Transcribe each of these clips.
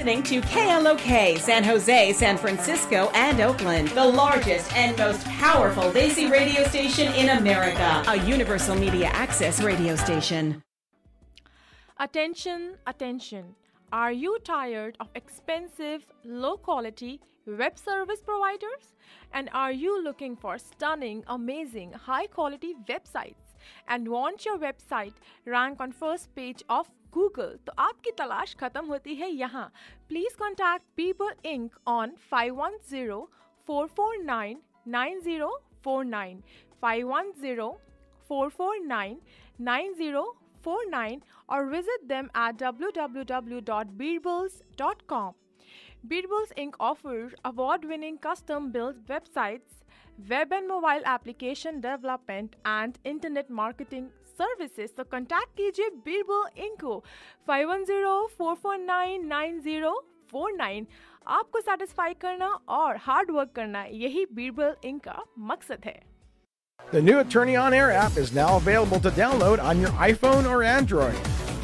Listening to KLOK, San Jose, San Francisco, and Oakland, the largest and most powerful Desi radio station in America, a universal media access radio station. Attention, attention. Are you tired of expensive, low-quality web service providers? And are you looking for stunning, amazing, high-quality websites and want your website rank on first page of Google? तो आपकी तलाश खत्म होती है यहाँ. Please contact People Inc. on 510-449-9049, 510-449-9049, or visit them at www.beerbulls.com. Beerbulls Inc. offers award-winning custom-built websites, web and mobile application development, and internet marketing services. So contact कीजिए Beerbul Inc. को 510-449-9049. आपको satisfy करना और hard work करना यही Beerbul Inc. का मकसद है. The new Attorney On Air app is now available to download on your iPhone or Android.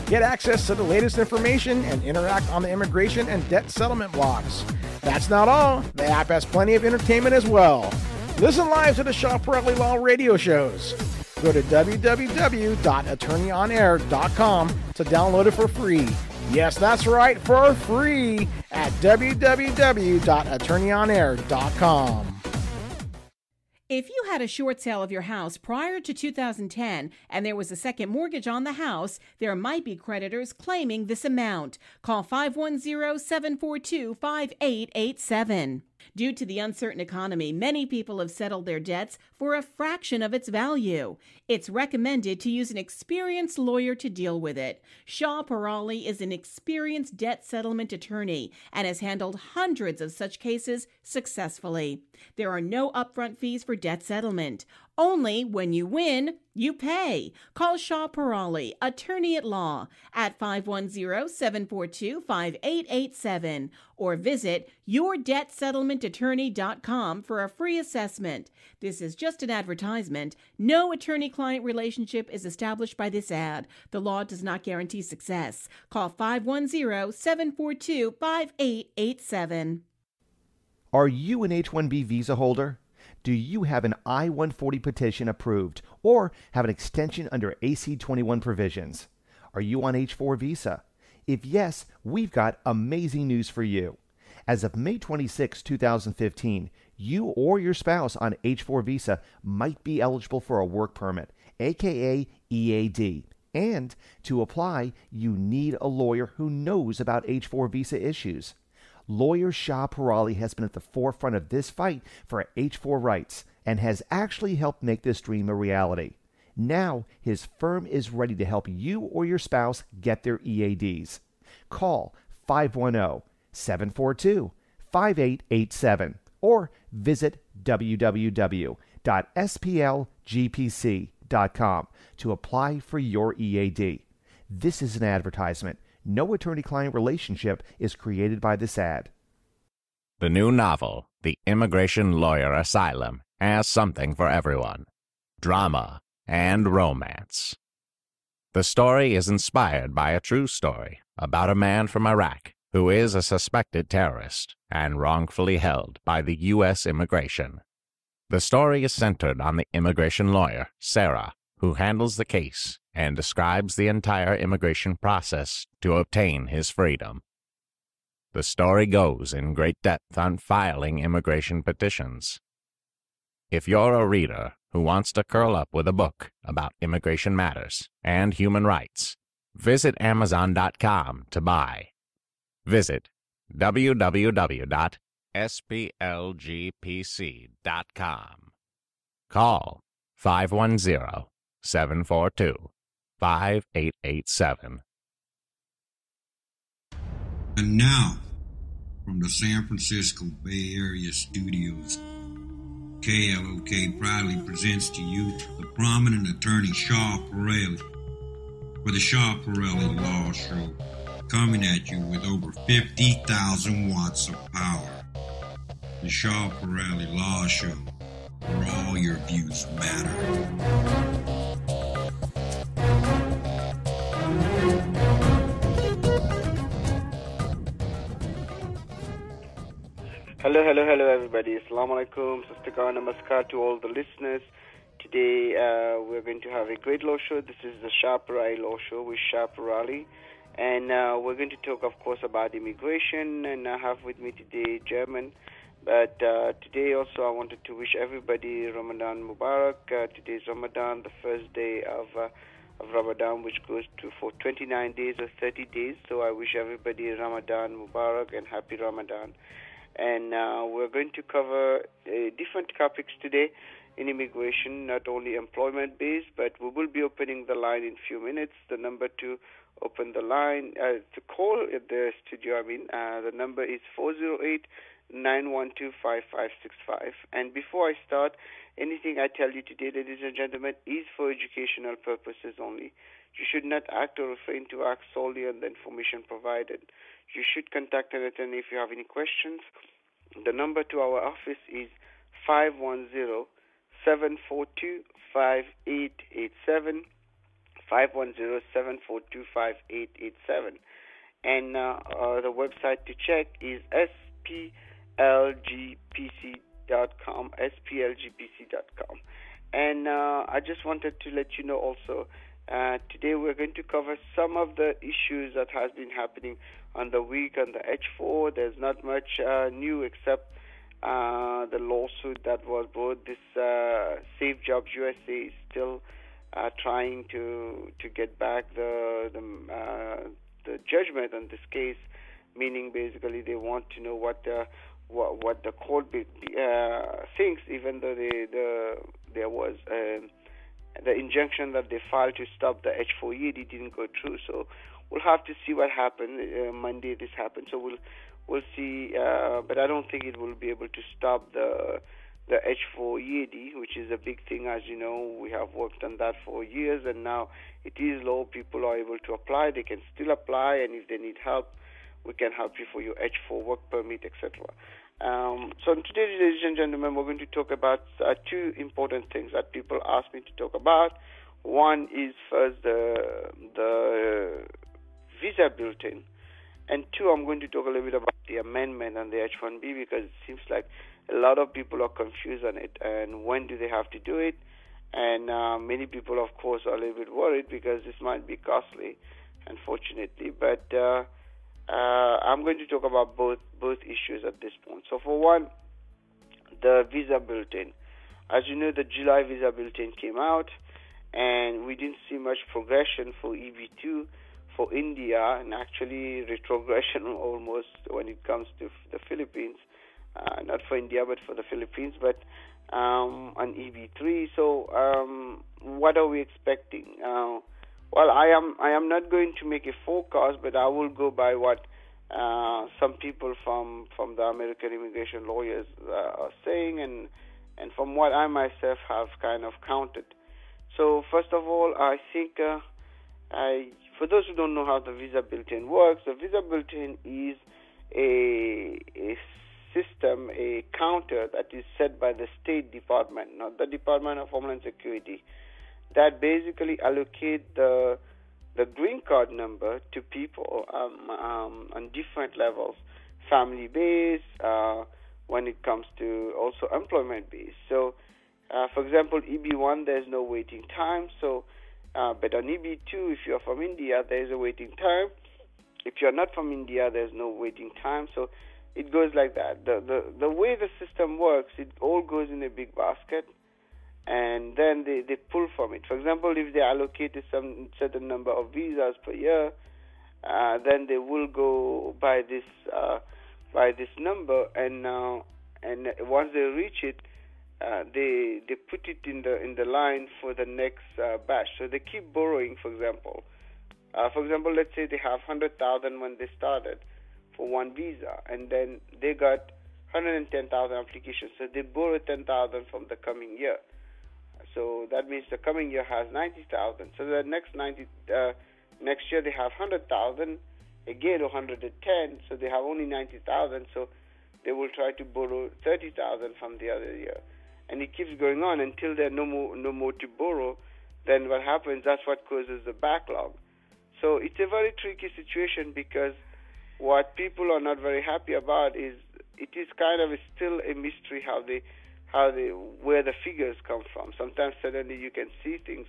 Get access to the latest information and interact on the immigration and debt settlement blogs. That's not all. The app has plenty of entertainment as well. Listen live to the Shaw Pirelli Law radio shows. Go to www.attorneyonair.com to download it for free. Yes, that's right, for free at www.attorneyonair.com. If you had a short sale of your house prior to 2010 and there was a second mortgage on the house, there might be creditors claiming this amount. Call 510-742-5887. Due to the uncertain economy, many people have settled their debts for a fraction of its value. It's recommended to use an experienced lawyer to deal with it. Shaw Pirelli is an experienced debt settlement attorney and has handled hundreds of such cases successfully. There are no upfront fees for debt settlement. Only when you win, you pay. Call Shaw Pirelli, attorney at law, at 510-742-5887 or visit yourdebtsettlementattorney.com for a free assessment. This is just an advertisement. No attorney-client relationship is established by this ad. The law does not guarantee success. Call 510-742-5887. Are you an H1B visa holder? Do you have an I-140 petition approved or have an extension under AC-21 provisions? Are you on H-4 visa? If yes, we've got amazing news for you. As of May 26, 2015, you or your spouse on H-4 visa might be eligible for a work permit, aka EAD. And to apply, you need a lawyer who knows about H-4 visa issues. Lawyer Shaw Pirelli has been at the forefront of this fight for H-4 rights and has actually helped make this dream a reality. Now, his firm is ready to help you or your spouse get their EADs. Call 510-742-5887 or visit www.splgpc.com to apply for your EAD. This is an advertisement. No attorney-client relationship is created by this ad. The new novel, The Immigration Lawyer Asylum, has something for everyone: drama and romance. The story is inspired by a true story about a man from Iraq who is a suspected terrorist and wrongfully held by the U.S. immigration. The story is centered on the immigration lawyer, Surah, who handles the case and describes the entire immigration process to obtain his freedom. The story goes in great depth on filing immigration petitions. If you're a reader who wants to curl up with a book about immigration matters and human rights, visit Amazon.com to buy. Visit www.splgpc.com. Call 510-742-5887. And now, from the San Francisco Bay Area studios, KLOK proudly presents to you the prominent attorney Shaw Pirelli for the Shaw Pirelli Law Show, coming at you with over 50,000 watts of power. The Shaw Pirelli Law Show, where all your views matter. Hello, everybody. Assalamu alaikum. Sastikar, namaskar to all the listeners. Today, we're going to have a great law show. This is the Shah-Parali Law Show with Shah-Parali. And we're going to talk, of course, about immigration. And I have with me today German. But today also I wanted to wish everybody Ramadan Mubarak. Today is Ramadan, the first day of Ramadan, which goes for 29 days or 30 days. So I wish everybody Ramadan Mubarak and happy Ramadan. And we're going to cover different topics today in immigration, not only employment-based, but we will be opening the line in a few minutes. The number to open the line, to call at the studio, the number is 408-912-5565. And before I start, anything I tell you today, ladies and gentlemen, is for educational purposes only. You should not act or refrain to act solely on the information provided. You should contact an attorney if you have any questions. The number to our office is 510-742-5887, 510-742-5887. And the website to check is splgpc.com, splgpc.com. And I just wanted to let you know also, today we're going to cover some of the issues that has been happening on the week on the H4. There's not much new except the lawsuit that was brought. This Safe Jobs USA is still trying to get back the judgment on this case, meaning basically they want to know what the court thinks, even though there was the injunction that they filed to stop the H4 EAD didn't go through. So we'll have to see what happened. Monday this happened, so we'll see. But I don't think it will be able to stop the H4 EAD, which is a big thing. As you know, we have worked on that for years, and now it is law. People are able to apply. They can still apply, and if they need help, we can help you for your H4 work permit, etc. So today, ladies and gentlemen, we're going to talk about two important things that people ask me to talk about. One is first the visa bulletin, and two, I'm going to talk a little bit about the amendment on the H1B, because it seems like a lot of people are confused on it, and when do they have to do it? And many people, of course, are a little bit worried because this might be costly, unfortunately. But I'm going to talk about both issues at this point. So for one, the visa bulletin. As you know, the July visa bulletin came out, and we didn't see much progression for EB2 for India, and actually retrogression almost when it comes to the Philippines. Not for India, but for the Philippines, but on EB3. So what are we expecting? Well, I am not going to make a forecast, but I will go by what some people from the American immigration lawyers are saying, and from what I myself have kind of counted. So first of all, I think for those who don't know how the visa bulletin works, the visa bulletin is a system, a counter that is set by the State Department, not the Department of Homeland Security, that basically allocate the green card number to people on different levels, family-based, when it comes to also employment-based. So, for example, EB1, there's no waiting time. So, but on EB2, if you're from India, there's a waiting time. If you're not from India, there's no waiting time. So it goes like that. The way the system works, it all goes in a big basket, and then they pull from it. For example, if they allocated some certain number of visas per year, then they will go by this number, and once they reach it, they put it in the line for the next batch. So they keep borrowing. For example, let's say they have 100,000 when they started for one visa, and then they got 110,000 applications. So they borrow 10,000 from the coming year. So that means the coming year has 90,000. So the next year they have 100,000 again, or 110. So they have only 90,000. So they will try to borrow 30,000 from the other year, and it keeps going on until there are no more to borrow. Then what happens? That's what causes the backlog. So it's a very tricky situation, because what people are not very happy about is it is kind of still a mystery where the figures come from. Sometimes suddenly you can see things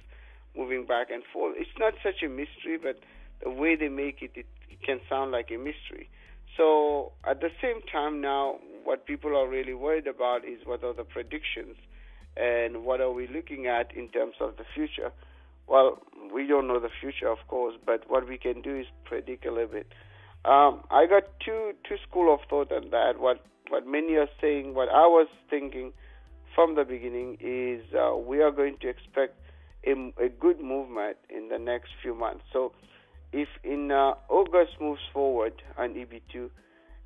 moving back and forth. It's not such a mystery, but the way they make it can sound like a mystery. So at the same time now, what people are really worried about is what are the predictions and what are we looking at in terms of the future. Well, we don't know the future, of course, but what we can do is predict a little bit. I got two school of thought on that. What many are saying, what I was thinking from the beginning is we are going to expect a good movement in the next few months. So if in August moves forward on EB2,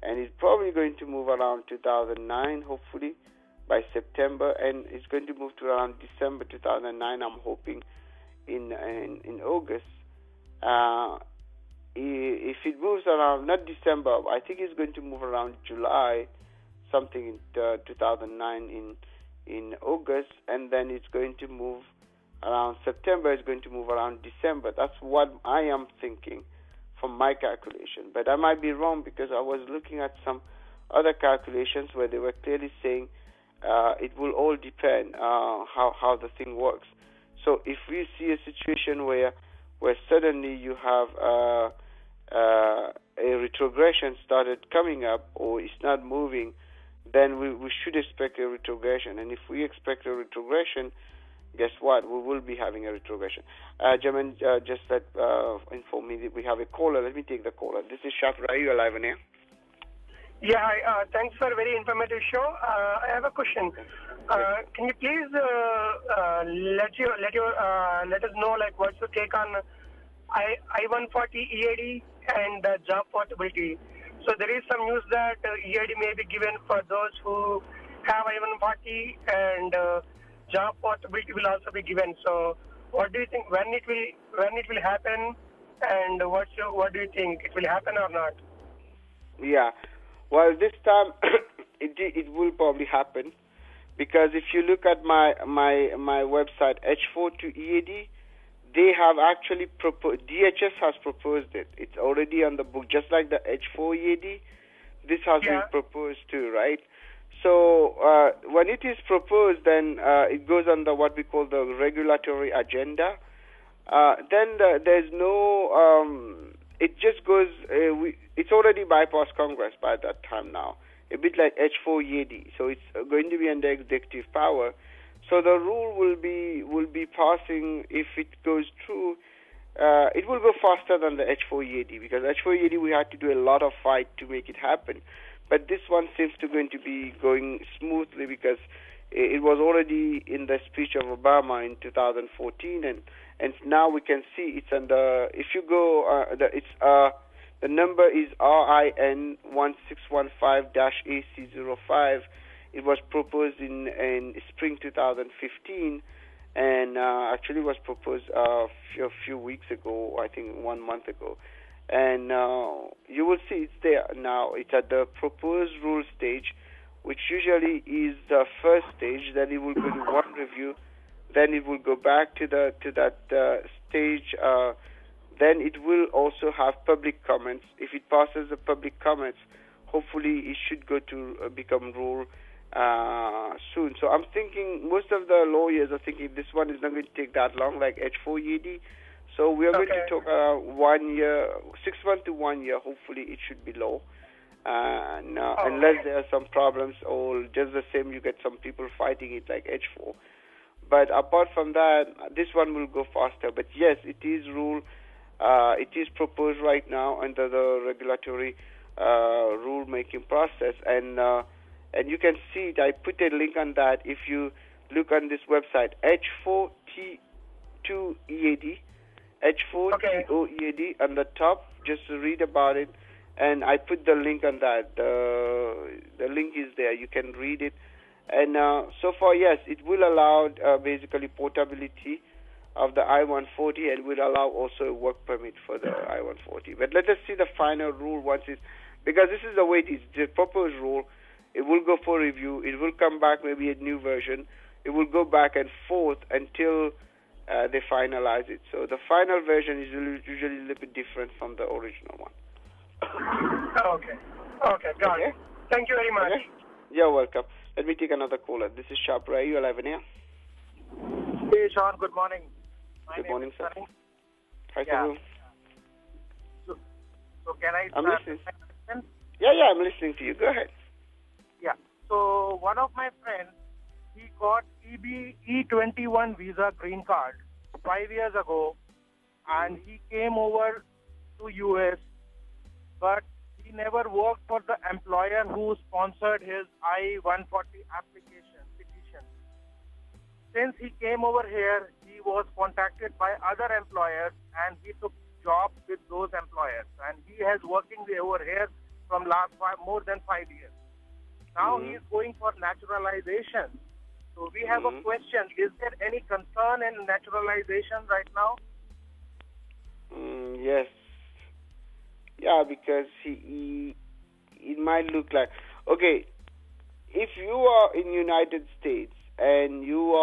and it's probably going to move around 2009, hopefully, by September, and it's going to move to around December 2009, I'm hoping, in August. If it moves around, not December, I think it's going to move around July, something in 2009 in August, and then it's going to move around September, it's going to move around December. That's what I am thinking from my calculation. But I might be wrong because I was looking at some other calculations where they were clearly saying it will all depend how the thing works. So if we see a situation where suddenly you have a retrogression started coming up or it's not moving, then we should expect a retrogression. And if we expect a retrogression, guess what? We will be having a retrogression. Jaman, just inform me that we have a caller. Let me take the caller. This is Shafra. You're live on air. Yeah, thanks for a very informative show. I have a question. Can you please let us know what's your take on I-140 EAD and job portability? So there is some news that EAD may be given for those who have I-140 and job portability will also be given. So what do you think when it will happen, and what do you think, it will happen or not? Yeah. Well, this time it will probably happen, because if you look at my website H4 to EAD, they have actually proposed. DHS has proposed it. It's already on the book, just like the H4 EAD. This has been proposed too, right? So when it is proposed, then it goes under what we call the regulatory agenda. Then there's no. It just goes. It's already bypassed Congress by that time now, a bit like H4 EAD. So it's going to be under executive power. So the rule will be passing if it goes through. It will go faster than the H4 EAD, because H4 EAD we had to do a lot of fight to make it happen. But this one seems to going to be going smoothly, because it was already in the speech of Obama in 2014, and now we can see it's under. If you go, the number is RIN 1615-AC05. It was proposed in spring 2015, and actually was proposed a few weeks ago, I think 1 month ago. And you will see it's there now. It's at the proposed rule stage, which usually is the first stage. Then it will go to one review. Then it will go back to that stage. Then it will also have public comments. If it passes the public comments, hopefully it should go to become rule soon. So I'm thinking most of the lawyers are thinking this one is not going to take that long, like H4 EAD. So we are going to talk 1 year, 6 months to 1 year. Hopefully it should be low. Unless there are some problems, or just the same, you get some people fighting it like H4. But apart from that, this one will go faster. But yes, it is rule. It is proposed right now under the regulatory rule-making process, and you can see it. I put a link on that. If you look on this website, H4T2EAD, H4TOEAD on the top, just to read about it. And I put the link on that. The link is there. You can read it. And so far, yes, it will allow basically portability of the I-140, and will allow also a work permit for the I-140. But let us see the final rule once it's, because this is the way it is. The proposed rule, it will go for review. It will come back, maybe a new version. It will go back and forth until they finalize it. So the final version is usually a little bit different from the original one. Okay, got it. Thank you very much. Okay? You're welcome. Let me take another caller. This is Sharp Rai. You're live in here. Hey, Sean. Good morning. Good morning, sir. Sunny. Hi, Yeah. Sabu. So can I I'm start listening. with my question? Yeah, I'm listening to you. Go ahead. Yeah. So one of my friends, he got E21 visa green card 5 years ago, and he came over to US, but he never worked for the employer who sponsored his I-140 petition. Since he came over here, he was contacted by other employers, and he took jobs with those employers, and he has working over here from more than 5 years. Now he is going for naturalization. So we have a question: is there any concern in naturalization right now? Yes. Yeah, because it might look like, okay, if you are in United States and you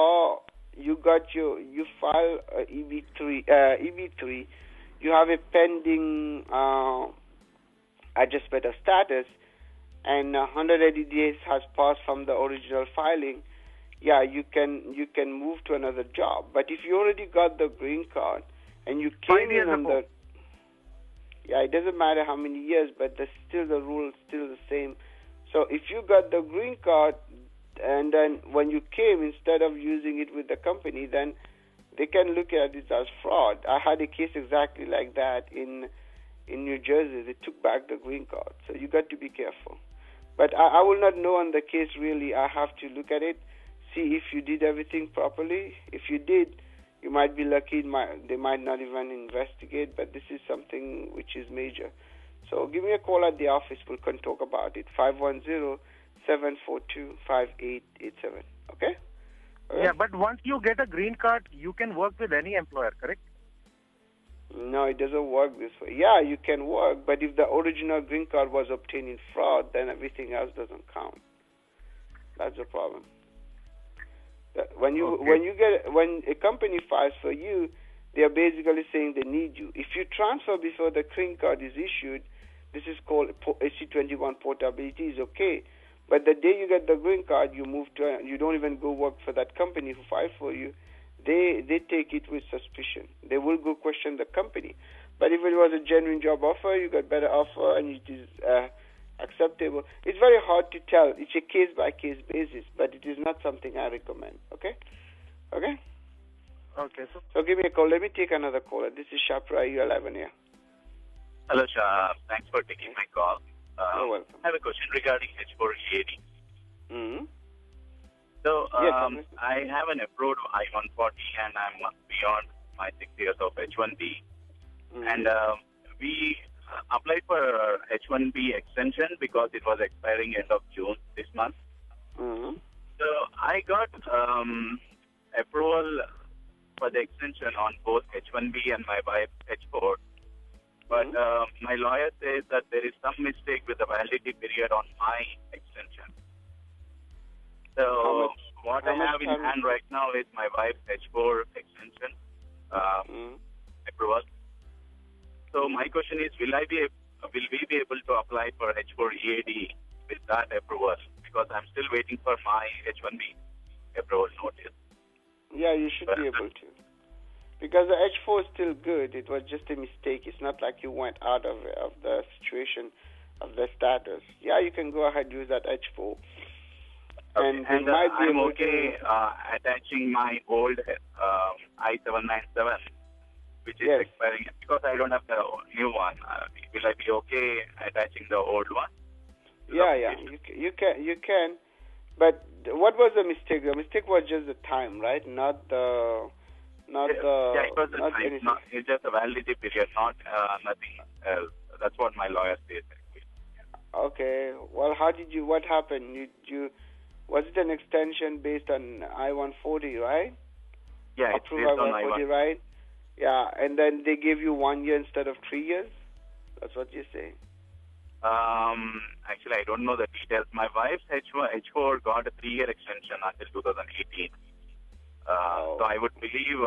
file EB3, you have a pending adjustment of status, and 180 days has passed from the original filing, yeah, you can move to another job. But if you already got the green card and you came in on the, yeah, it doesn't matter how many years, but the rule is still the same. So if you got the green card and then when you came, instead of using it with the company, then they can look at it as fraud. I had a case exactly like that in New Jersey. They took back the green card. So you got to be careful. But I will not know on the case really. I have to look at it, see if you did everything properly. If you did, you might be lucky. They might not even investigate, but this is something which is major. So give me a call at the office. We can talk about it. 510-742-5887. Okay? Yeah, but once you get a green card, you can work with any employer, correct? No, it doesn't work this way. Yeah, you can work, but if the original green card was obtained in fraud, then everything else doesn't count. That's the problem. When a company files for you, they are basically saying they need you. If you transfer before the green card is issued, this is called HC21 portability, is okay. But the day you get the green card, you don't even go work for that company who filed for you. They take it with suspicion. They will go question the company. But if it was a genuine job offer, you got better offer, and it is acceptable. It's very hard to tell. It's a case-by-case basis, but it is not something I recommend. Okay? Okay? Okay. So give me a call. Let me take another caller. This is Shapra. You're live on here. Hello, Shah. Thanks for taking my call. You're welcome. I have a question regarding H4 EAD. Mm-hmm. So, yes, I have an approved I-140 and I'm beyond my 6 years of H1B. And we applied for H1B extension because it was expiring end of June this month. So, I got approval for the extension on both H1B and my wife's H4. But my lawyer says that there is some mistake with the validity period on my extension. So what I have in hand right now is my wife's H4 extension approval. So my question is, will we be able to apply for H4 EAD with that approval? Because I'm still waiting for my H1B approval notice. Yeah, you should be able to. Because the H4 is still good. It was just a mistake. It's not like you went out of the situation of the status. Yeah, you can go ahead and use that H4. Okay. And I'm okay attaching my old I-797, which is expiring, because I don't have the new one. Will I be okay attaching the old one? Yeah. You can. But what was the mistake? The mistake was just the time, right? Not the... it was the time. It's just a validity period, not nothing else. That's what my lawyer says. Okay. Well, what happened? Was it an extension based on I-140, right? Yeah, it's based on I-140, right? Yeah, and then they gave you 1 year instead of 3 years? That's what you're saying. Actually, I don't know the details. My wife's H4 got a 3-year extension until 2018. So I would believe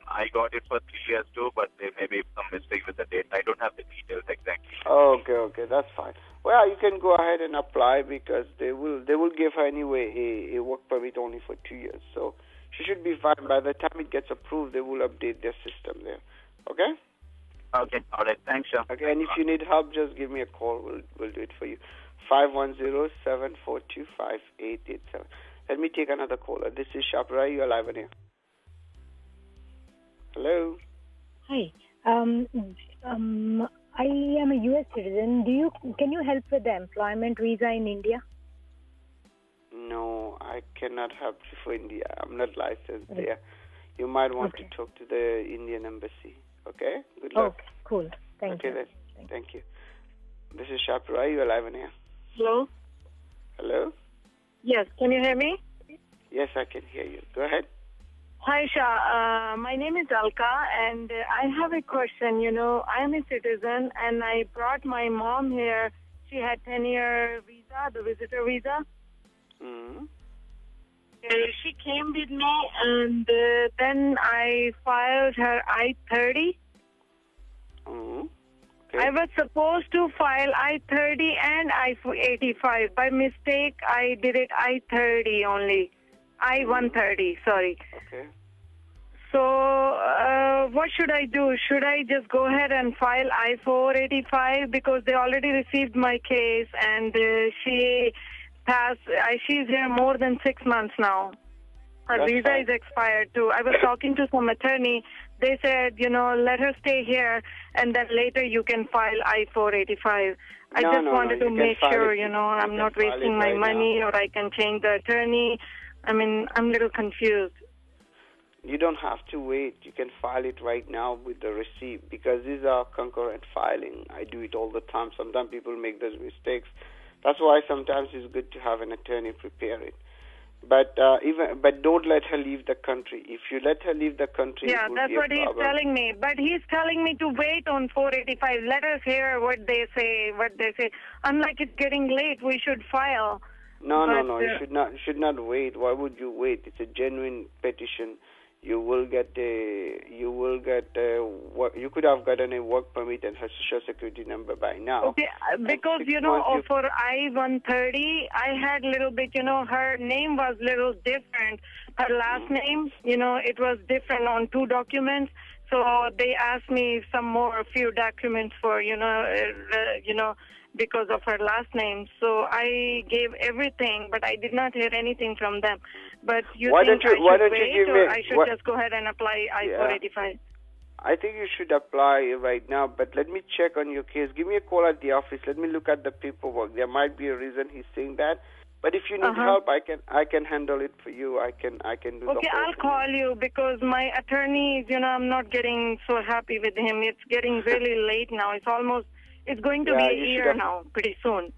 I got it for 3 years too, but there may be some mistake with the date. I don't have the details exactly. Okay, that's fine. Well, you can go ahead and apply because they will give her anyway a work permit only for 2 years. So she should be fine. By the time it gets approved, they will update their system there. Okay? Okay, all right. Thanks, Sean. Okay, and if you need help, just give me a call. We'll do it for you. 510-742-5887. Let me take another caller. This is Shapra. You're live on air. Hello. Hi. I am a U.S. citizen. Can you help with the employment visa in India? No, I cannot help you for India. I'm not licensed there. You might want to talk to the Indian embassy. Okay? Good luck. Okay, cool. Thank you. Okay, then. Thank you. This is Shapra. You're live on air. Hello? Hello? Yes, can you hear me? Yes, I can hear you. Go ahead. Hi, Shah. My name is Alka, and I have a question. You know, I am a citizen, and I brought my mom here. She had 10-year visa, the visitor visa. Mm-hmm. She came with me, and then I filed her I-30. Mm-hmm. I was supposed to file I-30 and I-85. By mistake, I did it I-30 only. I-130, sorry. Okay. So, what should I do? Should I just go ahead and file I-485 because they already received my case and she's here more than 6 months now. Her visa is expired too. I was talking to some attorney. They said, let her stay here and then later you can file I-485. I just wanted to make sure, I'm not wasting my money or I can change the attorney. I mean, I'm a little confused. You don't have to wait. You can file it right now with the receipt because these are concurrent filing. I do it all the time. Sometimes people make those mistakes. That's why sometimes it's good to have an attorney prepare it. But don't let her leave the country. If you let her leave the country, that's what he's telling me. But he's telling me to wait on 485. Let us hear what they say. I'm like, it's getting late. We should file. No. You should not wait. Why would you wait? It's a genuine petition. You could have gotten a work permit and her social security number by now. Okay, because, for I-130, I had a little bit, her name was a little different. Her last name, it was different on 2 documents. So they asked me a few documents for, because of her last name. So I gave everything, but I did not hear anything from them. But I should just go ahead and apply I-485? I think you should apply right now, but let me check on your case. Give me a call at the office. Let me look at the paperwork. There might be a reason he's saying that. But if you need help, I can handle it for you. I can do the whole Okay, I'll call you because my attorney, I'm not getting so happy with him. It's getting really late now. It's going to be a year now, pretty soon.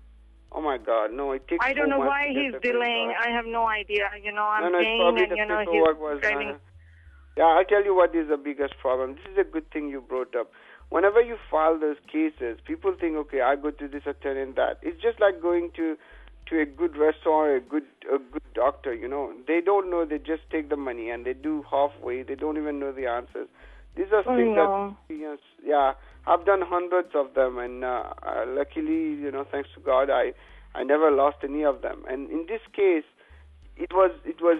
Oh my God, no! It takes. I don't know why he's delaying. I have no idea. I'm paying, probably and the paperwork was driving. Yeah, I'll tell you what is the biggest problem. This is a good thing you brought up. Whenever you file those cases, people think, okay, I go to this attorney and that. It's just like going to a good restaurant, a good doctor. They don't know. They just take the money and they do halfway. They don't even know the answers. These are things that, I've done hundreds of them, and luckily, thanks to God, I never lost any of them. And in this case, it was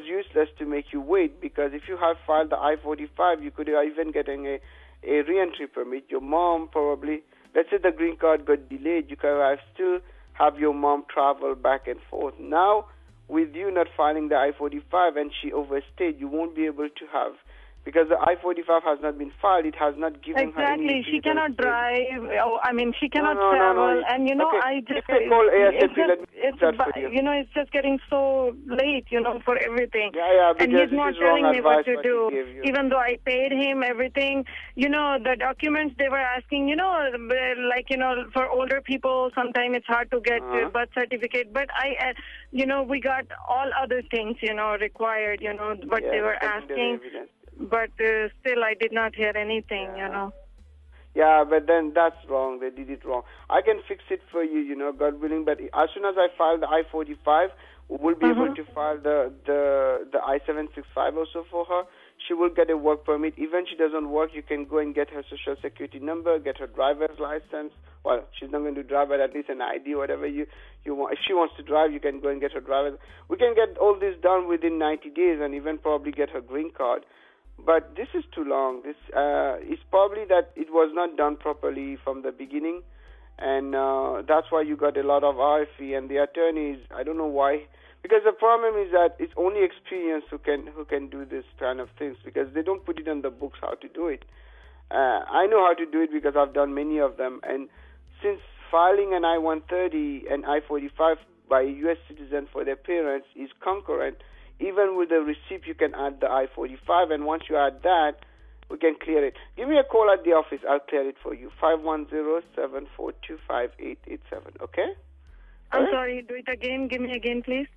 useless to make you wait because if you had filed the I-45, you could have even getting a re-entry permit. Your mom probably, let's say the green card got delayed, you could have still have your mom travel back and forth. Now, with you not filing the I-45 and she overstayed, you won't be able to have. Because the I-45 has not been filed, it has not given her any... Exactly, she cannot drive, she cannot travel, and I just... Call ASAP, it's just getting so late, for everything. Yeah, and he's not telling me what to do, even though I paid him everything. The documents they were asking, for older people, sometimes it's hard to get birth certificate, but we got all other things, required, what they were asking. But still, I did not hear anything, Yeah, but then that's wrong. They did it wrong. I can fix it for you, God willing. But as soon as I file the I-45, We will be able to file the I-765 also for her. She will get a work permit. Even if she doesn't work, you can go and get her social security number, get her driver's license. Well, she's not going to drive, but at least an ID, whatever you want. If she wants to drive, you can go and get her driver's. We can get all this done within 90 days and even probably get her green card. But this is too long. This is probably that it was not done properly from the beginning, and that's why you got a lot of RFE. And the attorneys, I don't know why, because the problem is that it's only experienced who can do this kind of things, because they don't put it in the books how to do it. I know how to do it because I've done many of them, and since filing an I-130 and I-45 by a U.S. citizen for their parents is concurrent, even with the receipt, you can add the I-45, and once you add that, we can clear it. Give me a call at the office. I'll clear it for you. 510-742-5887, okay? I'm sorry. Do it again. Give me again, please.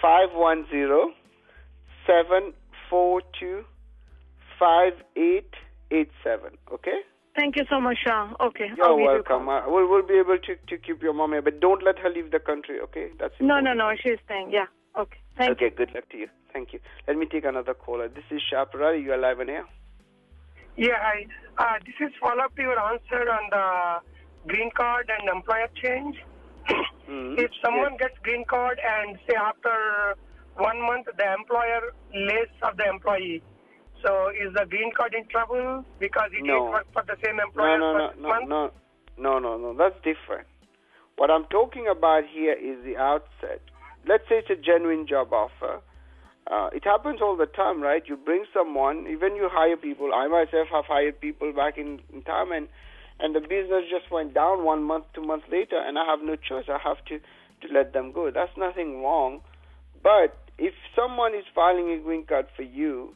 510-742-5887, okay? Thank you so much, Shah. Okay. You're welcome. We'll be able to keep your mom here, but don't let her leave the country, okay? That's important. No. She's staying. Yeah. Okay. Thank you. Okay, good luck to you. Thank you. Let me take another caller. This is Shah Parari. You are live on air. Yeah, hi. This is follow-up to your answer on the green card and employer change. If someone gets green card and say after 1 month the employer lays off the employee, so is the green card in trouble because it didn't work for the same employer for 6 months? No. That's different. What I'm talking about here is the outset. Let's say it's a genuine job offer. It happens all the time, right? You bring someone, even you hire people. I myself have hired people back in time, and the business just went down 1 month, 2 months later, and I have no choice. I have to let them go. That's nothing wrong. But if someone is filing a green card for you,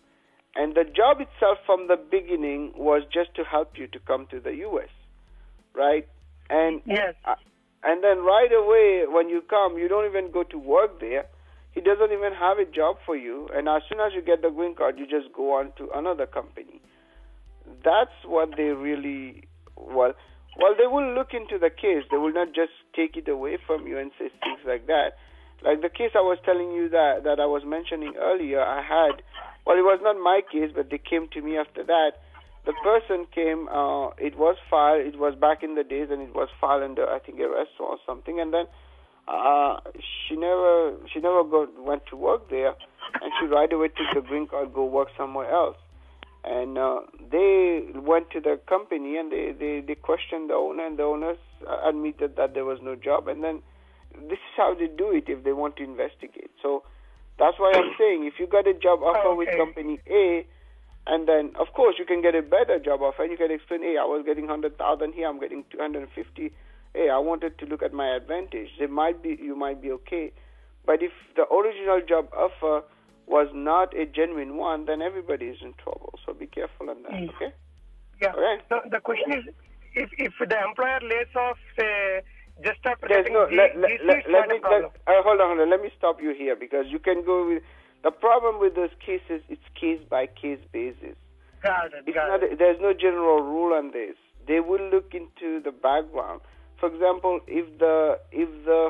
and the job itself from the beginning was just to help you to come to the U.S., right? And yes. And then right away, when you come, you don't even go to work there. He doesn't even have a job for you. And as soon as you get the green card, you just go on to another company. That's what they really, well, they will look into the case. They will not just take it away from you and say things like that. Like the case I was telling you that I was mentioning earlier, I had, well, it was not my case, but they came to me after that. The person came, it was filed, it was back in the days, and it was filed under, I think, arrest or something, and then she never went to work there, and she right away took the green card, go work somewhere else. And they went to the company, and they questioned the owner, and the owners admitted that there was no job, and then this is how they do it if they want to investigate. So that's why I'm saying, if you got a job offer with company A, and then, of course, you can get a better job offer, and you can explain, hey, I was getting 100,000 here, I'm getting 250. Hey, I wanted to look at my advantage. You might be okay. But if the original job offer was not a genuine one, then everybody is in trouble. So be careful on that, okay? Yeah. All right? So the question is, if the employer lays off, just after There's getting no, hold on. Let me stop you here, because you can go with... The problem with those cases, it's case-by-case basis. Got it. There's no general rule on this. They will look into the background. For example, if the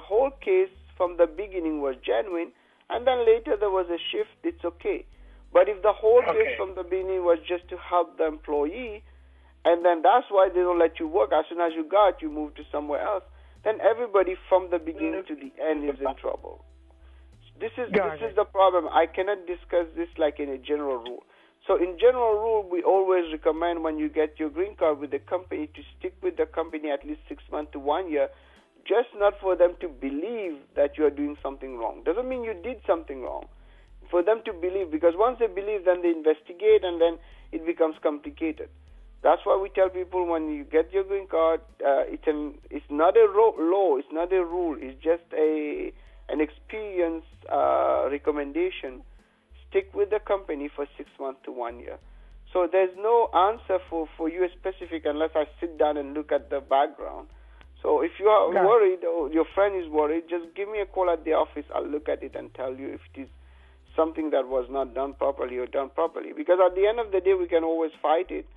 whole case from the beginning was genuine, and then later there was a shift, it's okay. But if the whole case from the beginning was just to help the employee, and then that's why they don't let you work, as soon as you move to somewhere else, then everybody from the beginning to the end is in trouble. This is the problem. I cannot discuss this like in a general rule. So in general rule, we always recommend when you get your green card with the company to stick with the company at least 6 months to 1 year, just not for them to believe that you are doing something wrong. Doesn't mean you did something wrong. For them to believe, because once they believe, then they investigate, and then it becomes complicated. That's why we tell people when you get your green card, it's not a law, it's not a rule, it's just an experience recommendation. Stick with the company for 6 months to 1 year. So there's no answer for you specific unless I sit down and look at the background. So if you are worried or your friend is worried, just give me a call at the office. I'll look at it and tell you if it is something that was not done properly or done properly. Because at the end of the day, we can always fight it,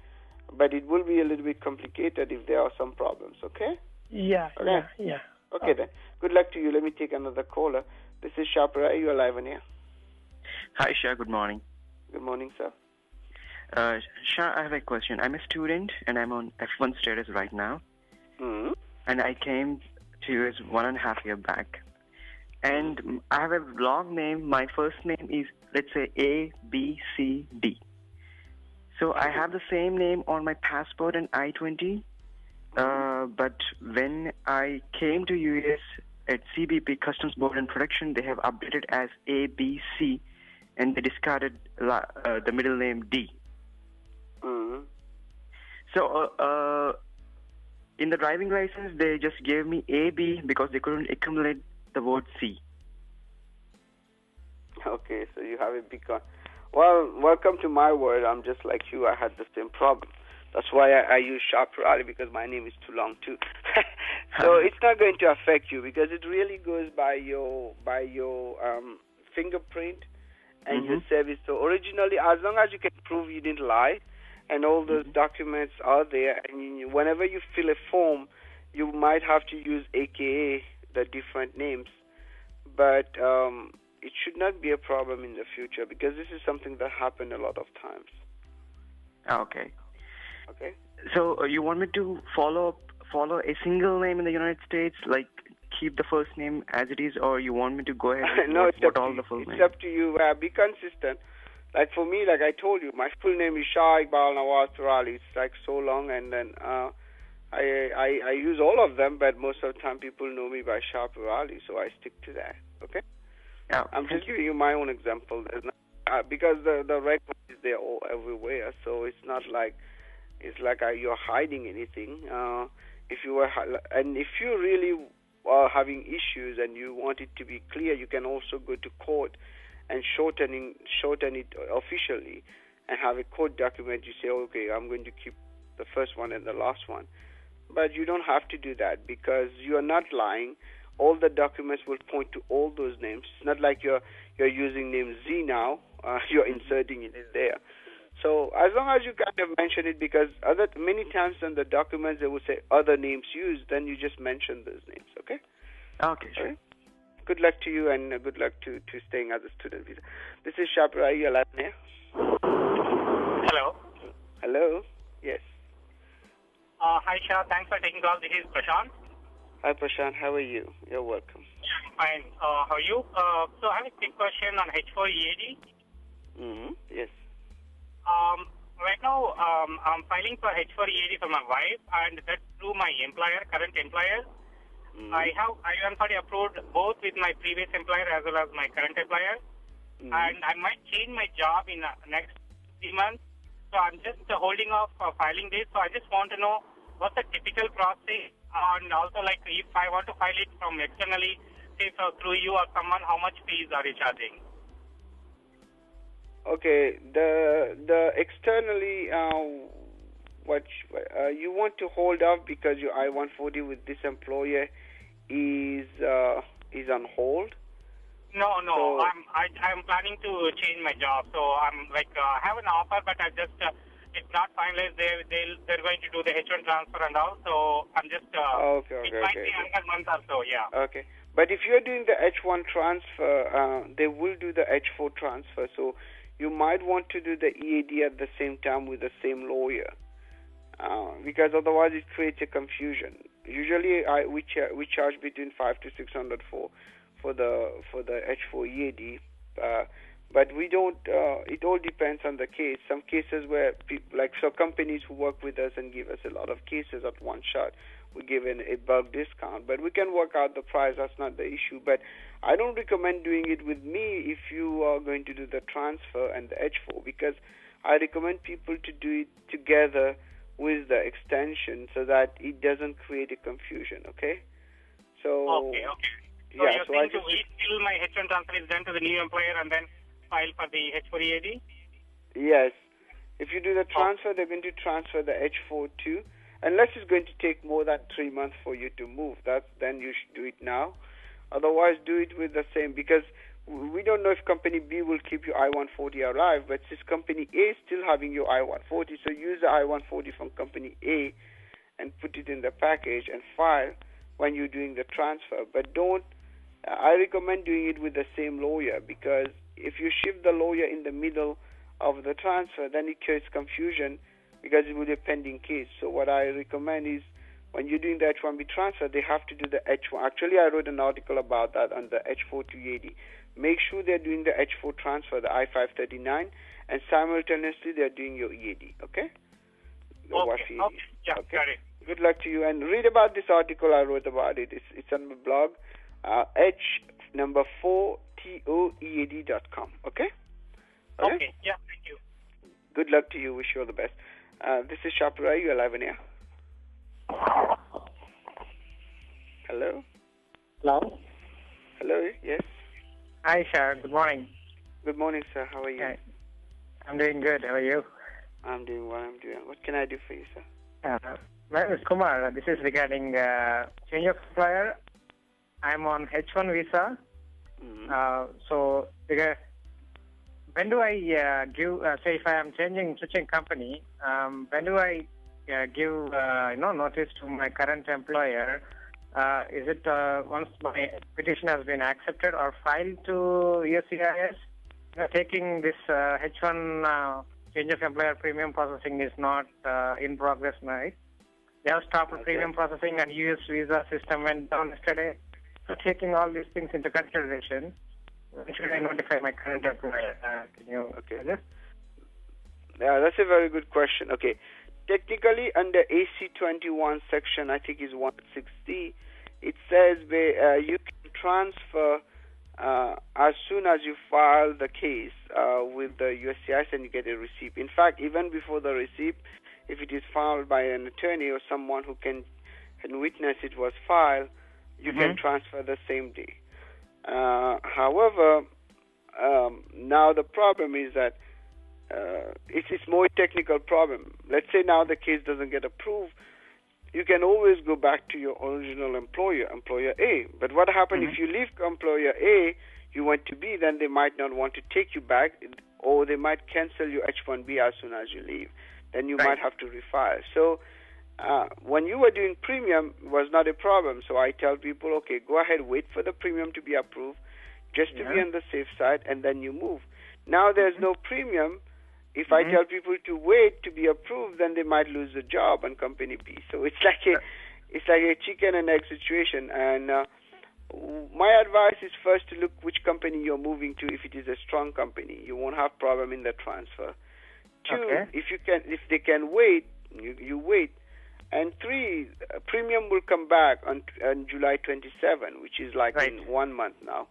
but it will be a little bit complicated if there are some problems, okay? Yeah, okay. yeah. Okay then. Good luck to you. Let me take another caller. This is Shapra. You are live on air. Hi, Shah. Good morning. Good morning, sir. Shah, I have a question. I'm a student and I'm on F1 status right now. Mm-hmm. And I came to US 1.5 years back. And I have a long name. My first name is, let's say, A, B, C, D. So I have the same name on my passport and I-20. But when I came to US at CBP, Customs Border and Protection, they have updated as A, B, C, and they discarded the middle name D. Mm-hmm. So in the driving license, they just gave me A, B because they couldn't accumulate the word C. Okay, so you have a big con. Well, welcome to my world. I'm just like you. I had the same problem. That's why I use Shapra because my name is too long too. So it's not going to affect you because it really goes by your fingerprint and your service. So originally, as long as you can prove you didn't lie, and all those documents are there, and whenever you fill a form, you might have to use AKA the different names, but it should not be a problem in the future because this is something that happened a lot of times. Okay. Okay. So you want me to follow a single name in the United States, like keep the first name as it is, or you want me to go ahead and no, what all the full name? It's up to you. Be consistent. Like for me, like I told you, my full name is Shah Iqbal Nawaz Turali. It's like so long, and then I use all of them, but most of the time people know me by Shah Turali, so I stick to that. Okay. Yeah. I'm just giving you my own example. There's not, because the red one is there all everywhere, so it's not like you're hiding anything. If you really are having issues and you want it to be clear, you can also go to court and shorten it officially and have a court document. You say, okay, I'm going to keep the first one and the last one. But you don't have to do that because you are not lying. All the documents will point to all those names. It's not like you're using name Z now. You're inserting it in there. So as long as you kind of mention it, because many times in the documents they will say other names used, then you just mention those names. Okay? Okay, sure. Okay? Good luck to you, and good luck to staying as a student visa. This is Shapra. Are you alive here? Hello. Hello. Yes. Hi, Shah. Thanks for taking call. This is Prashant. Hi, Prashant. How are you? You're welcome. Yeah, I'm fine. How are you? So I have a quick question on H4 EAD. Mm-hmm. Yes. Right now, I'm filing for H4 EAD for my wife, and that's through my current employer. Mm-hmm. I have I-140 approved both with my previous employer as well as my current employer, and I might change my job in the next 3 months. So I'm just holding off filing this. So I just want to know what's the typical process, and also like if I want to file it from externally, say through you or someone, how much fees are you charging? Okay, the externally, what you want to hold off because your I-140 with this employer is on hold. No. So, I'm planning to change my job. So I'm like I have an offer, but I just it's not finalized. They're going to do the H1 transfer and all. So I'm just it might be another month or so. Yeah. Okay, but if you're doing the H1 transfer, they will do the H4 transfer. So you might want to do the EAD at the same time with the same lawyer, because otherwise it creates a confusion. Usually, we charge between $500 to $600 for the H4 EAD, but we don't. It all depends on the case. Some cases where companies who work with us and give us a lot of cases at one shot, we give a bulk discount, but we can work out the price. That's not the issue. But I don't recommend doing it with me if you are going to do the transfer and the H4, because I recommend people to do it together with the extension so that it doesn't create a confusion. Okay? So okay. So yeah, you're saying to wait till my H1 transfer is done to the new employer and then file for the H4 EAD? Yes. If you do the transfer, they're going to transfer the H4 too. Unless it's going to take more than 3 months for you to move, then you should do it now. Otherwise, do it with the same, because we don't know if company B will keep your I-140 alive, but since company A is still having your I-140, so use the I-140 from company A and put it in the package and file. when you're doing the transfer. But I recommend doing it with the same lawyer, because if you shift the lawyer in the middle of the transfer, then it creates confusion because it will be a pending case. So what I recommend is when you're doing the H1B transfer, they have to do the H1. Actually, I wrote an article about that on the H4 to EAD. Make sure they're doing the H4 transfer, the I-539, and simultaneously they're doing your EAD, okay? Your wife EAD. Yeah, got it. Good luck to you. And read about this article I wrote about it. It's on my blog, H4TOEAD.com, okay? Okay, yeah, thank you. Good luck to you. Wish you all the best. This is Shapura. You're live on air. Hello? Hello? Hello, yes? Hi, sir. Good morning. Good morning, sir. How are you? Hi. I'm doing good. How are you? I'm doing what I'm doing. What can I do for you, sir? My name is Kumar. This is regarding change of employer. I'm on H1 visa. So, when do I give, say if I am switching company, when do I give notice to my current employer? Is it once my petition has been accepted or filed to USCIS? Taking this H1 change of employer premium processing is not in progress, right? They have stopped premium processing and US visa system went down yesterday. So taking all these things into consideration, when should I notify my current employer? Can you suggest? Yeah, that's a very good question. Okay. Technically, under AC21 section, I think is 160, it says you can transfer as soon as you file the case with the USCIS and you get a receipt. In fact, even before the receipt, if it is filed by an attorney or someone who can witness it was filed, you can transfer the same day. However, now the problem is that it's more technical problem. Let's say now the case doesn't get approved, you can always go back to your original employer A. But what happens if you leave employer A, you went to B, then they might not want to take you back, or they might cancel your H1B as soon as you leave. Then you might have to refile. So when you were doing premium, it was not a problem. So I tell people, okay, go ahead, wait for the premium to be approved, just to be on the safe side, and then you move. Now there's no premium. If I tell people to wait to be approved, then they might lose the job on company B. So it's like a chicken and egg situation. And my advice is first to look which company you're moving to. If it is a strong company, you won't have problem in the transfer. 2, if they can wait, you wait. And 3, premium will come back on July 27, which is like in 1 month now.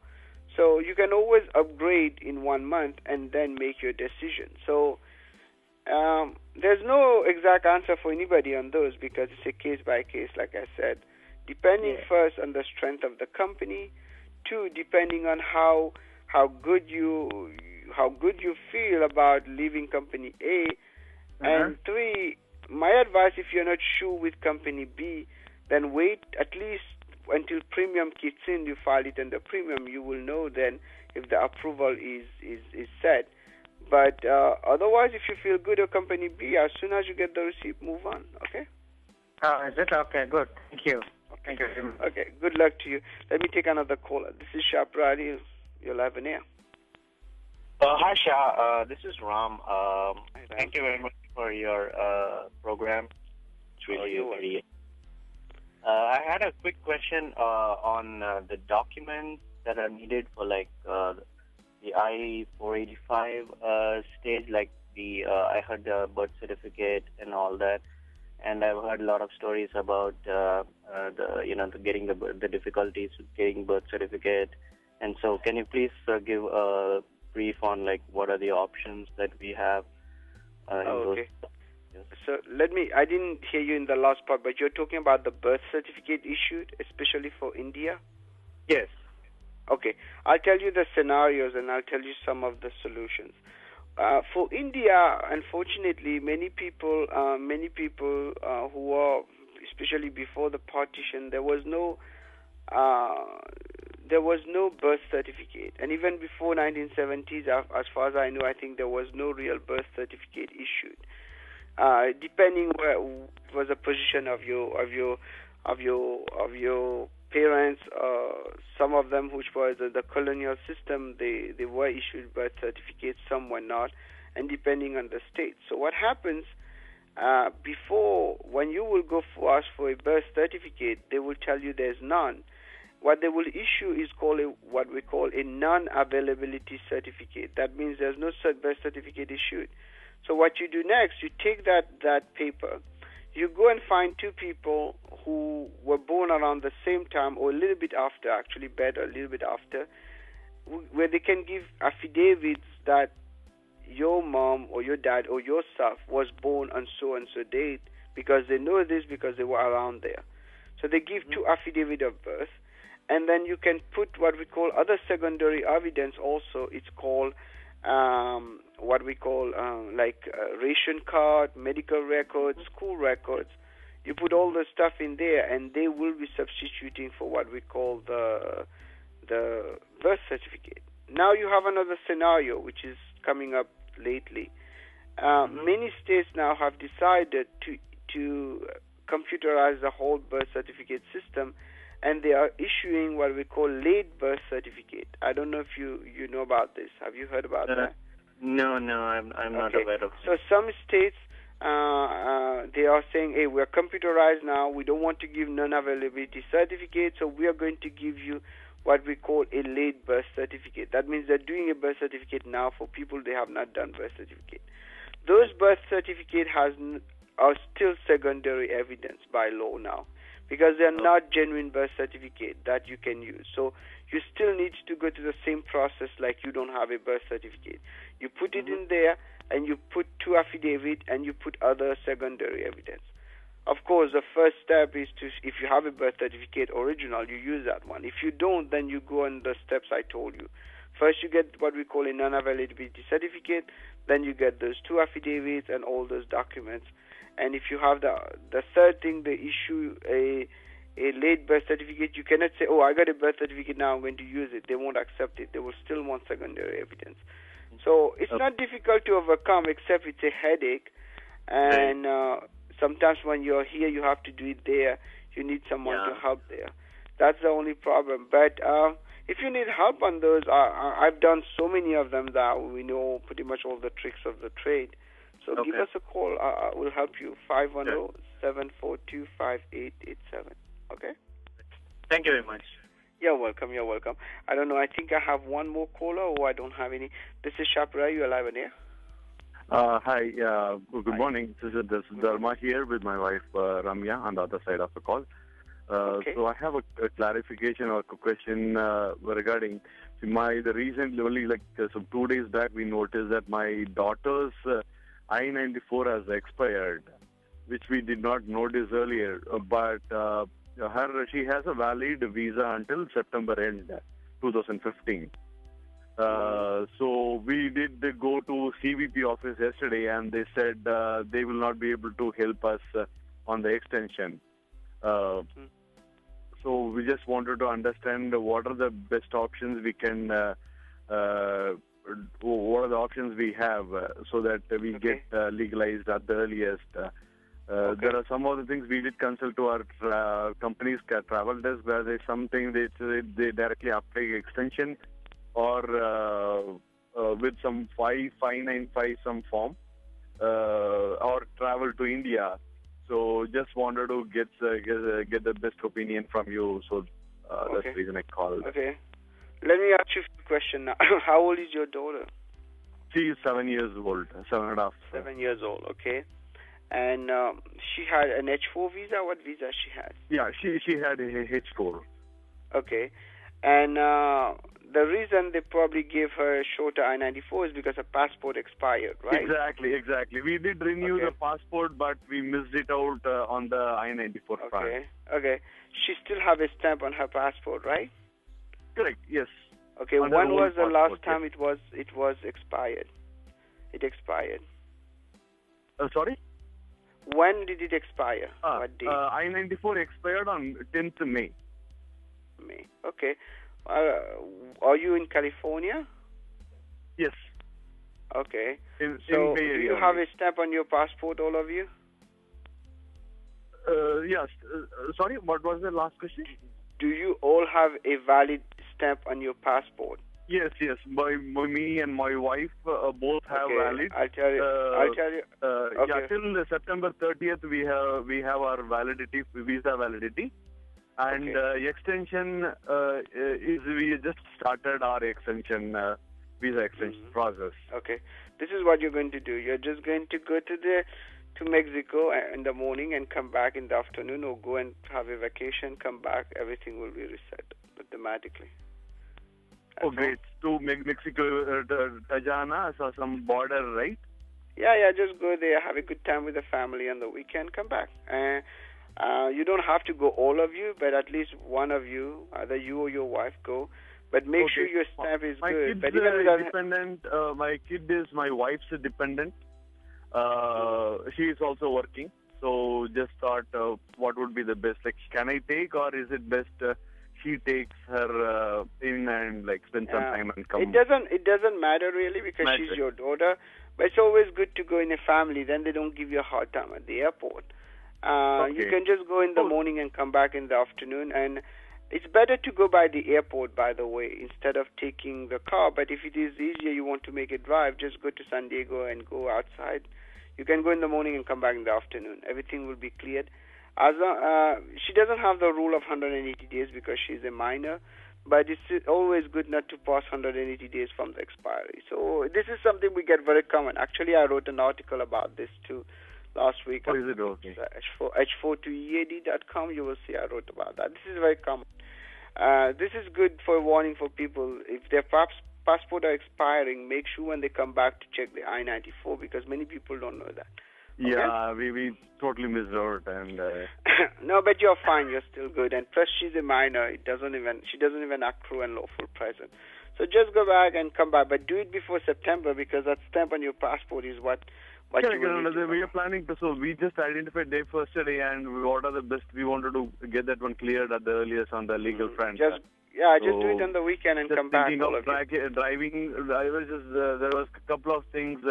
So you can always upgrade in 1 month and then make your decision. So there's no exact answer for anybody on those because it's a case by case, like I said. Depending first on the strength of the company, 2, depending on how good you feel about leaving company A, and 3, my advice, if you're not sure with company B, then wait at least until premium kicks in, you file it under premium, you will know then if the approval is set. But otherwise, if you feel good with company B, as soon as you get the receipt, move on, okay? Is it? Okay, good. Thank you. Thank you very much. Okay, good luck to you. Let me take another caller. This is Shah Pradi. You're live on air. Hi, Shah. This is Ram. Thank you very much for your program. It's really I had a quick question on the documents that are needed for the I-485 stage, like I heard the birth certificate and all that, and I've heard a lot of stories about getting the difficulties with getting birth certificate. And so, can you please give a brief on what are the options that we have? Okay. So I didn't hear you in the last part, but you're talking about the birth certificate issued, especially for India? Yes. Okay. I'll tell you the scenarios and I'll tell you some of the solutions. For India, unfortunately, many people who were, especially before the partition, there was no birth certificate. And even before 1970s, as far as I know, I think there was no real birth certificate issued. Depending where was the position of your of your parents. Some of them, which was the colonial system, they were issued birth certificates. Some were not, and depending on the state. So what happens? Before, when you will go for ask for a birth certificate, they will tell you there's none. What they will issue is called what we call a non-availability certificate. That means there's no birth certificate issued. So what you do next, you take that paper, you go and find two people who were born around the same time or a little bit after, actually better, a little bit after, where they can give affidavits that your mom or your dad or yourself was born on so and so date, because they know this because they were around there. So they give two affidavit of birth, and then you can put what we call other secondary evidence also. It's called what we call ration card, medical records, school records. You put all the stuff in there, and they will be substituting for what we call the birth certificate. Now you have another scenario which is coming up lately. Many states now have decided to computerize the whole birth certificate system, and they are issuing what we call late birth certificate. I don't know if you know about this. Have you heard about that? No, I'm not aware of it. So some states, they are saying, hey, we're computerized now. We don't want to give non-availability certificate, so we are going to give you what we call a late birth certificate. That means they're doing a birth certificate now for people they have not done birth certificate. Those birth certificates are still secondary evidence by law now, because they are not genuine birth certificate that you can use. So you still need to go to the same process like you don't have a birth certificate. You put it in there, and you put two affidavit, and you put other secondary evidence. Of course, the first step is if you have a birth certificate original, you use that one. If you don't, then you go on the steps I told you. First, you get what we call a non-availability certificate. Then you get those two affidavits and all those documents. And if you have the third thing, they issue a late birth certificate. You cannot say, oh, I got a birth certificate now, I'm going to use it. They won't accept it. They will still want secondary evidence. So it's not difficult to overcome, except it's a headache. And sometimes when you're here, you have to do it there. You need someone to help there. That's the only problem. But if you need help on those, I've done so many of them that we know pretty much all the tricks of the trade. So give us a call. We'll help you. 510-742-5887. Okay? Thank you very much. You're welcome. You're welcome. I don't know. I think I have one more caller, or I don't have any. This is Shapra. You're live on air. Hi. Good morning. This is Dharma here with my wife Ramya on the other side of the call. So I have a clarification or a question regarding the recent, only some 2 days back, we noticed that my daughter's I-94 has expired, which we did not notice earlier. But she has a valid visa until September end, 2015. So we did go to CVP office yesterday, and they said they will not be able to help us on the extension. So we just wanted to understand what are the best options we can, what are the options we have so that we get legalized at the earliest. There are some of the things we did consult to our company's travel desk, where there's something they directly apply extension or with some 595 some form or travel to India. So just wanted to get the best opinion from you. So that's the reason I called. Okay. Let me ask you a question now. How old is your daughter? She is 7 years old, 7.5. 7 years old, okay. And she had an H4 visa? What visa she had? Yeah, she had a H4. Okay. And the reason they probably gave her a shorter I-94 is because her passport expired, right? Exactly. We did renew the passport, but we missed it out on the I-94 front. Okay. She still have a stamp on her passport, right? Correct, yes. Okay, when was the last time it was expired? It expired. Sorry? When did it expire? What date? I-94 expired on 10th May. May. Okay. Are you in California? Yes. Okay. In so Bay do Area you have a stamp on your passport, all of you? Yes. Sorry, what was the last question? Do you all have a valid stamp on your passport? Yes. Me and my wife both have valid. I'll tell you. Okay. Yeah, till September 30th we have our validity, visa validity, and extension is we just started our extension visa extension process. Okay. This is what you're going to do. You're just going to go to Mexico in the morning and come back in the afternoon, or go and have a vacation, come back, everything will be reset automatically. Oh, great. To Mexico, Tajana, so some border, right? Yeah, just go there, have a good time with the family on the weekend, come back. You don't have to go all of you, but at least one of you, either you or your wife, go. But make sure your stamp is my good. Kid's But even dependent. My kid is my wife's dependent. She is also working. So just thought, what would be the best? Like, can I take, or is it best she takes her in and like spend some time and come? It doesn't matter really, because she's your daughter. But it's always good to go in a family. Then they don't give you a hard time at the airport. You can just go in the morning and come back in the afternoon. And it's better to go by the airport, by the way, instead of taking the car. But if it is easier, you want to make a drive, just go to San Diego and go outside. You can go in the morning and come back in the afternoon. Everything will be cleared. She doesn't have the rule of 180 days because she's a minor, but it's always good not to pass 180 days from the expiry. So this is something we get very common. Actually, I wrote an article about this too last week. Oh, is it okay? H4to EAD.com, you will see I wrote about that. This is very common. This is good for warning for people. If their passport are expiring, make sure when they come back to check the I-94, because many people don't know that. Okay? Yeah, we totally missed out, and no, but you're fine. You're still good. And plus, she's a minor. She doesn't even accrue and lawful present. So just go back and come back, but do it before September, because that stamp on your passport is what you will need to we are planning to. So we just identified day first today, and what are the best? We wanted to get that one cleared at the earliest on the legal front. Just do it on the weekend and come back. Thinking of driving, I was just there was a couple of things,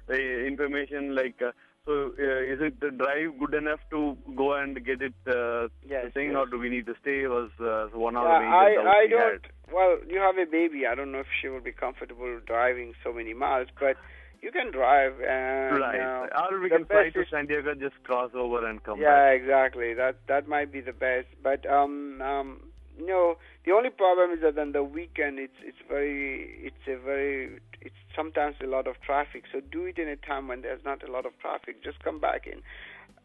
information like. So is it the drive good enough to go and get it thing, or do we need to stay? It was 1 hour wait. I don't. Well, you have a baby. I don't know if she will be comfortable driving so many miles, but you can drive. And, right. Or we can fly to San Diego, just cross over and come back. Yeah, exactly. That might be the best. But no, the only problem is that on the weekend it's sometimes a lot of traffic. So do it in a time when there's not a lot of traffic. Just come back in.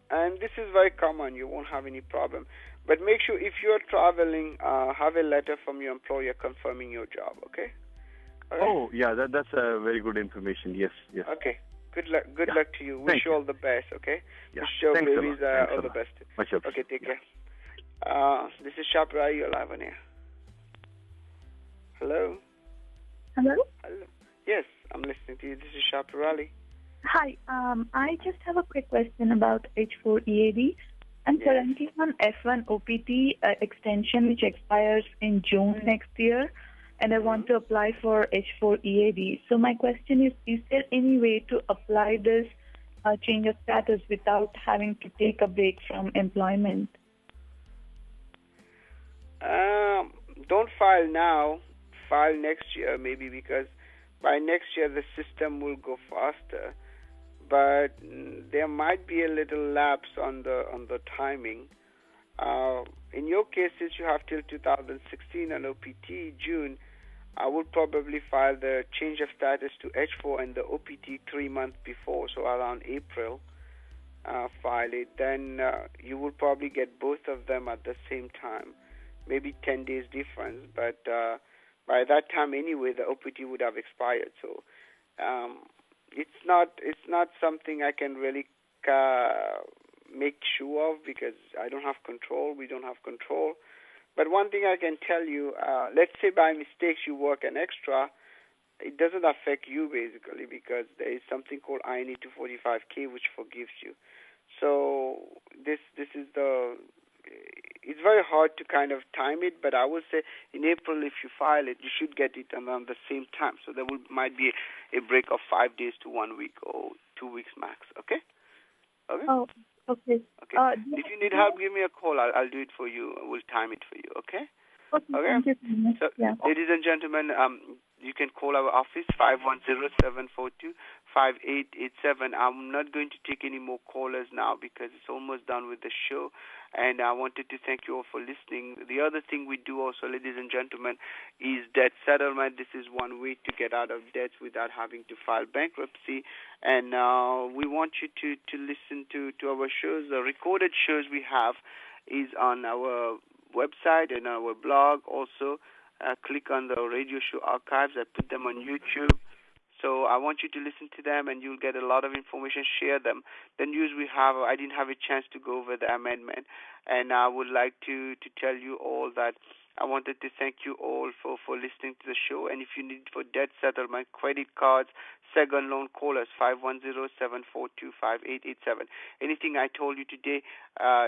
And this is very common. You won't have any problem. But make sure if you're traveling, have a letter from your employer confirming your job, okay? Right. Oh, yeah, that's very good information. Yes. Okay. Good luck to you. Wish you all the best, okay? Yeah. Wish your Thanks babies all the best. Much appreciated. Okay, take care. This is Shapra. You're live on air. Hello? Hello? Yes, I'm listening to you. This is Shapra. Hi. I just have a quick question about H4 EAD. I'm currently on F1 OPT extension, which expires in June next year, and I want to apply for H4 EAD. So my question is there any way to apply this change of status without having to take a break from employment? Don't file now. File next year, maybe, because by next year the system will go faster. But there might be a little lapse on the timing. In your case, since you have till 2016 on OPT June, I would probably file the change of status to H4 and the OPT 3 months before, so around April. File it. Then you will probably get both of them at the same time. Maybe 10 days difference, but by that time anyway, the OPT would have expired. So it's not something I can really make sure of, because I don't have control. We don't have control. But one thing I can tell you, let's say by mistake you work an extra, it doesn't affect you basically, because there is something called INE 245K which forgives you. So this is it's very hard to kind of time it, but I would say in April, if you file it, you should get it around the same time. So there might be a break of 5 days to 1 week or 2 weeks max. Okay? Oh, Okay. Okay. If you need help, give me a call. I'll do it for you. We'll time it for you. Okay. Okay. Thank you so much. So, Yeah. ladies and gentlemen, you can call our office 510-742-5887. I'm not going to take any more callers now because it's almost done with the show, and I wanted to thank you all for listening. The other thing we do also, ladies and gentlemen, is debt settlement. This is one way to get out of debts without having to file bankruptcy, and we want you to listen to our shows. The recorded shows we have is on our website and our blog. Also, click on the radio show archives. I put them on YouTube. So I want you to listen to them, and you'll get a lot of information. Share them. The news we have, I didn't have a chance to go over the amendment, and I would like to tell you all that I wanted to thank you all for listening to the show. And if you need for debt settlement, credit cards, second loan, call us 510-742-5887. Anything I told you today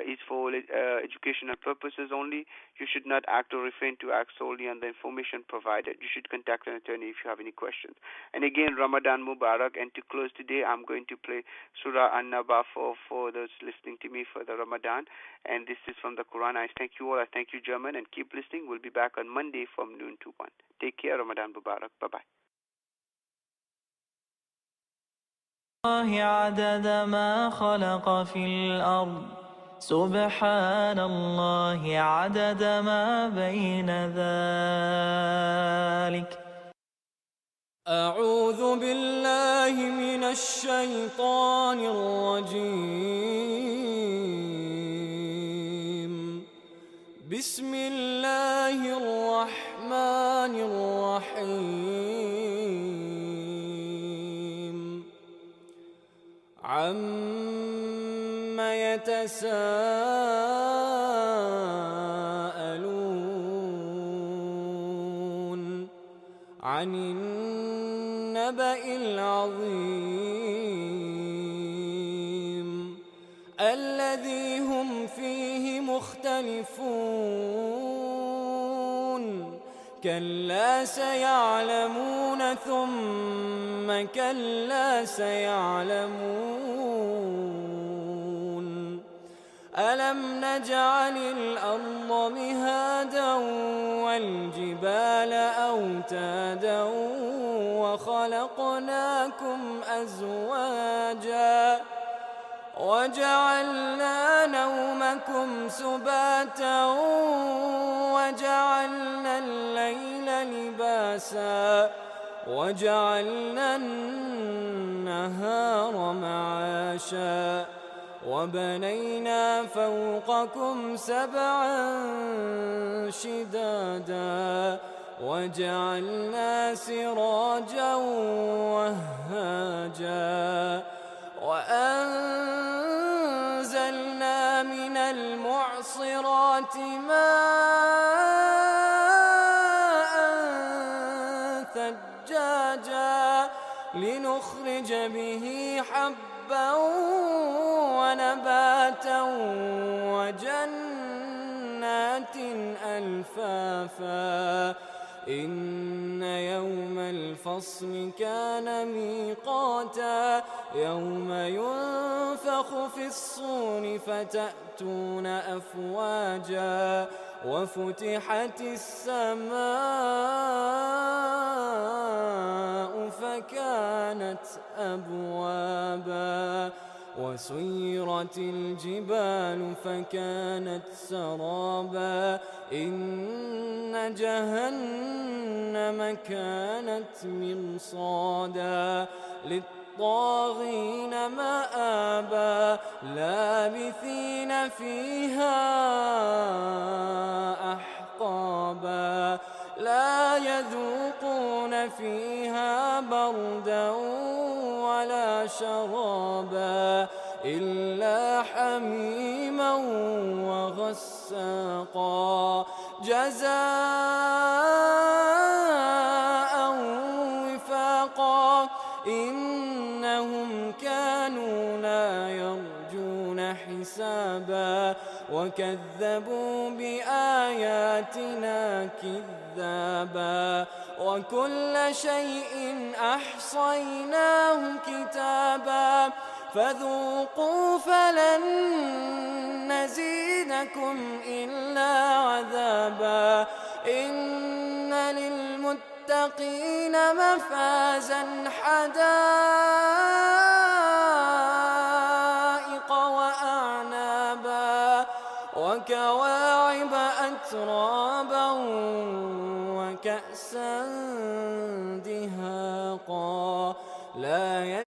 is for educational purposes only. You should not act or refrain to act solely on the information provided. You should contact an attorney if you have any questions. And again, Ramadan Mubarak. And to close today, I'm going to play Surah An-Naba for those listening to me for the Ramadan. And this is from the Quran. I thank you all. I thank you, German. And keep listening. We'll be back on Monday from noon to 1. Take care. Ramadan Mubarak. Bye-bye. عدد ما خلق في الأرض سبحان الله عدد ما بين ذلك أعوذ بالله من الشيطان الرجيم بسم الله الرحمن الرحيم عَمَّ يتساءلون عن النبأ العظيم الذي هم فيه مختلفون كلا سيعلمون ثم كلا سيعلمون ألم نجعل الأرض مهادا والجبال أوتادا وخلقناكم أزواجا وجعلنا نومكم سباتا وجعلنا الليل لباسا وجعلنا النهار معاشا وبنينا فوقكم سبعا شدادا وجعلنا سراجا وهاجا وأنزلنا من المعصرات ماء ثجاجا لنخرج به حبا ونباتا وجنات ألفافا إن يوم الفصل كان ميقاتا يوم ينفخ في الصور فتأتون أفواجا وفتحت السماء فكانت أبوابا وسيرت الجبال فكانت سرابا إن جهنم كانت مرصادا للطاغين مآبا لابثين فيها أحقابا لا يذوقون فيها بردا ولا شرابا إلا حميما وغساقا جزاء وفاقا إنهم كانوا لا يرجون حسابا وكذبوا بآياتنا كذابا وكل شيء أحصيناه كتابا فذوقوا فلن نزيدكم إلا عذابا إن للمتقين مفازا حدائق وأعنابا وكواعب أترابا وكأسا دهاقا لا